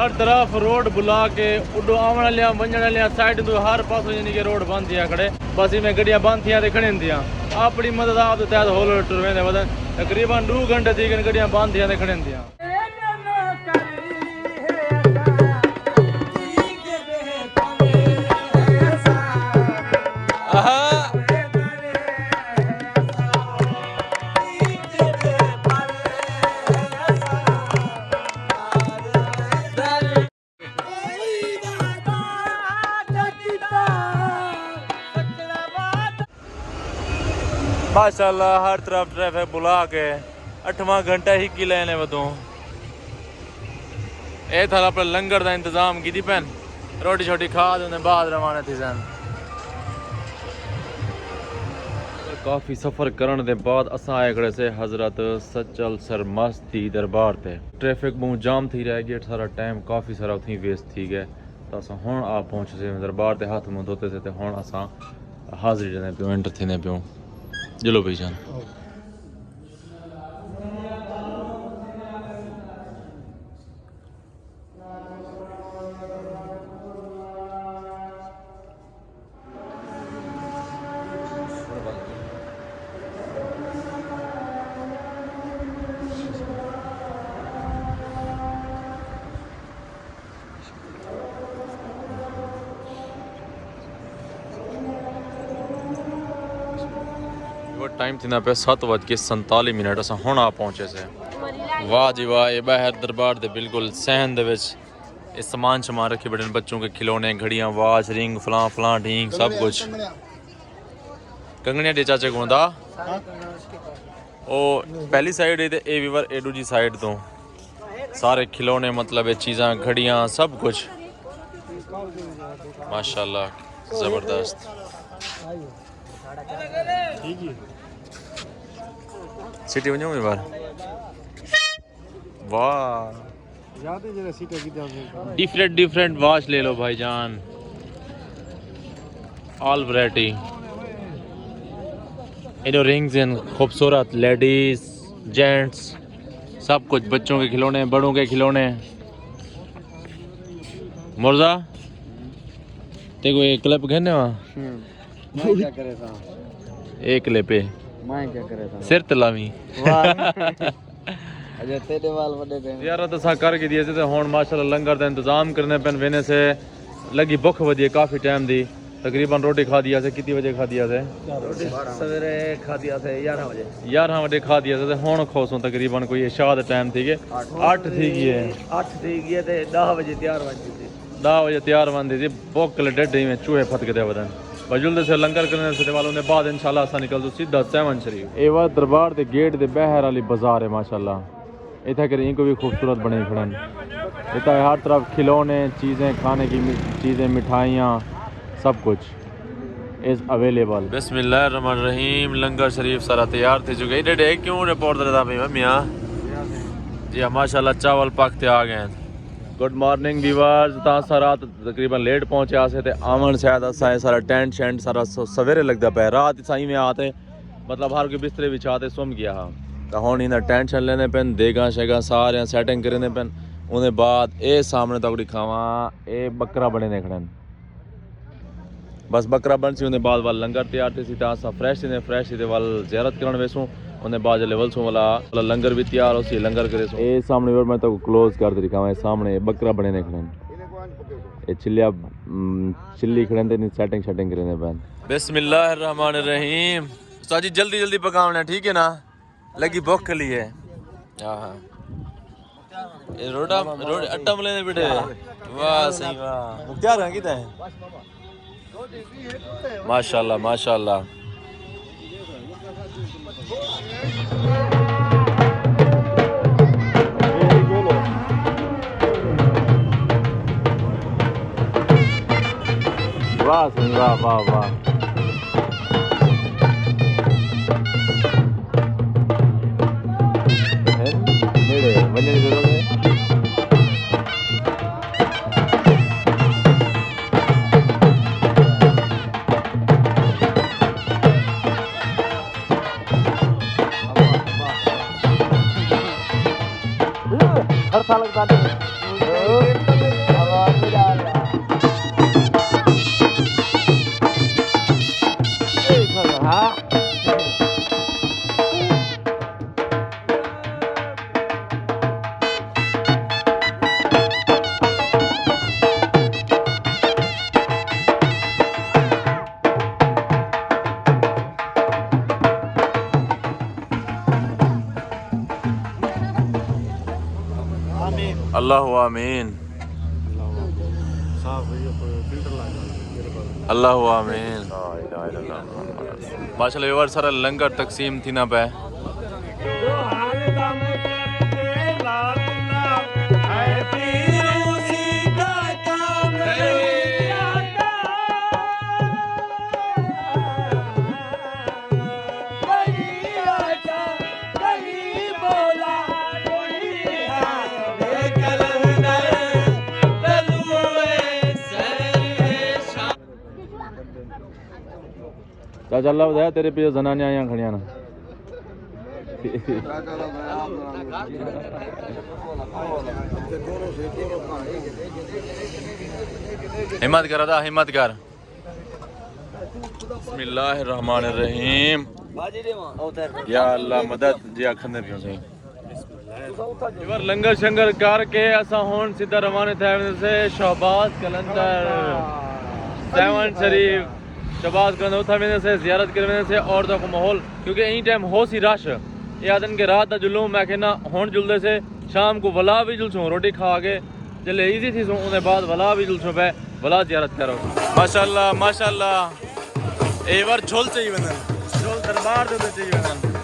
हर तरफ रोड बुला के उडो आवन वाले वंजन वाले साइड तो हर पासों यानी कि रोड बंद थी खड़े बस इनमें गड्डियां बंद थी ते खड़े थी अपनी मदद आप तहत होल टुर वेंदे वदन तकरीबन 2 घंटे थी गड्डियां बंद थी ते खड़े थी। माशाल्लाह हर तरफ ट्रैफिक बुला के 8वां घंटा ही की लेने वदू ए था अपने लंगर का इंतजाम की पैन रोटी छोटी खा दे बाद रवाना थी सन। काफ़ी सफ़र करने के बाद असा आए खड़े से हज़रत सचल सरमस्ती दरबार ते ट्रैफिक बहुत जाम थी रह गया सारा टाइम काफ़ी सारा उथी वेस्ट थी गया तो अस हूँ आप पहुँचे से दरबार ते हाथ मुँह धोते से हूँ असा हाज़री देने पियो एंटर थी पियो चलो भाई जान। टाइम थी ना पे 7:47 अस हूँ आ पहुँचे से। वाह जी वाह ये बाहर दरबार दे बिल्कुल सहन दे विच ये सामान शमान रखे बड़े बच्चों के खिलौने घड़ियाँ वाच रिंग फलां फलां ढींग सब कुछ कंगनिया दे चाचे को दा ओ पहली साइड है ए वीवर ए दूजी साइड तो सारे खिलौने मतलब ये चीज़ां घड़ियाँ सब कुछ माशाल्लाह ज़बरदस्त। सिटी वञूं एक बार वाह डिफरेंट वॉच ले लो भाईजान ऑल वैरायटी इन रिंग्स इन खूबसूरत लेडीज जेंट्स सब कुछ बच्चों के खिलौने बड़ों के खिलौने। मुर्जा ते को एक क्लिप घेने वहाँ क्या करे था एक क्लिप पे मैं क्या करे था सिर तलावी अजय तेरे वाल बड़े थे यार तो सा करके दिए थे हुन माशाल्लाह लंगर का इंतजाम करने पेन वेने से लगी भुख वधी काफ़ी टाइम दी तकरीबन रोटी खा दिया से कितनी बजे खा दिया से सवेरे खा दिया थे 11 बजे खा दिया से हुन खोसों तकरीबन कोई इशा दा टाइम थी के 8 थी गई है 8 थी गई थे 10 बजे तैयार बन थी 10 बजे तैयार बन थी भुख ले डेढ़ में चूहे फट गए वदन बजुल से लंगर करने से वालों ने बाद इंशाल्लाह असा निकल तो सीधा सेवन शरीफ ए वा दरबार दे गेट दे बहर वाली बाजार है माशाल्लाह इतना कर इनको भी खूबसूरत बने खड़न इतना हर तरफ खिलौने चीज़ें खाने की चीज़ें मिठाइयाँ सब कुछ इज़ अवेलेबल। बिस्मिल्लाहिर्रहमानिर्रहीम लंगर शरीफ सारा तैयार थे चुके डे क्यों रिपोर्ट देता भाई मियाँ जी माशाल्लाह चावल पकते आ गए। गुड मॉर्निंग व्यूअर्स तां रात तकरीबन लेट पहुंचे आसे ते आवन शायद असा सारा टेंट शेंट सारा सवेरे लगता पे रात साई में आते मतलब हर कोई बिस्तरे बिछाते सुम गया हा तो हुन इन्हें टेंट शेंट लेने पेन देगा शेगा सारे सैटिंग करने पेन उन्हें बाद ए सामने तक खावा ए बकरा बने ने खड़न बस बकरा बन सी उन्हें बाद वाल लंगर तैयार थे असा फ्रेश थी वाल ज़ियारत करन वेसूं उन्हें बाद लेवल सो वाला लंगर भी तैयार हो सी लंगर करे सो ए सामने और मैं तो क्लोज कर दे दिखावा सामने बकरा बने ने खड़न ए चिल्ली खड़न ते सेटिंग शेटिंग करने पेन। बिस्मिल्लाहिर्रहमानिर्रहीम उस्ताद जी जल्दी पकावना ठीक है ना लगी भूख के लिए हां रोड अट्टा मले ने बेटे वाह सही वाह मुख्तार है किधर है माशाल्लाह वाह सही वाह हर साल लगता है अल्लाह आमीन अल्लाह आमीन माशाल्लाह व्यूअर्स सारा लंगर तकसीम थी ना पे चाचा अल्लाह बताया तेरे पे जनानियां आया खड़ियां ना हिम्मत कर अदा हिम्मत कर बिस्मिल्लाहिर्रहमानिर्रहीम या अल्लाह मदद जी आखने पियो सही इवर लंगर शंगर करके असा हुन सीधा रवाना थे से शहबाज कलंदर सेवन शरीफ शहबाज कलंदर उठा वेंदे से ज़ियारत कर वेंदे से और को माहौल क्योंकि एनी टाइम हो सी रश ये आदन के रात दा जुलूम मैं कहना हुन जुलदे से शाम को वला भी जुलसो रोटी खा के जले इजी थी सो उन्हें बाद वला भी जुलसो पे वला ज़ियारत करो माशाल्लाह माशाल्लाह एवर झोल चाहिए वंदन झोल दरबार दे चाहिए वंदन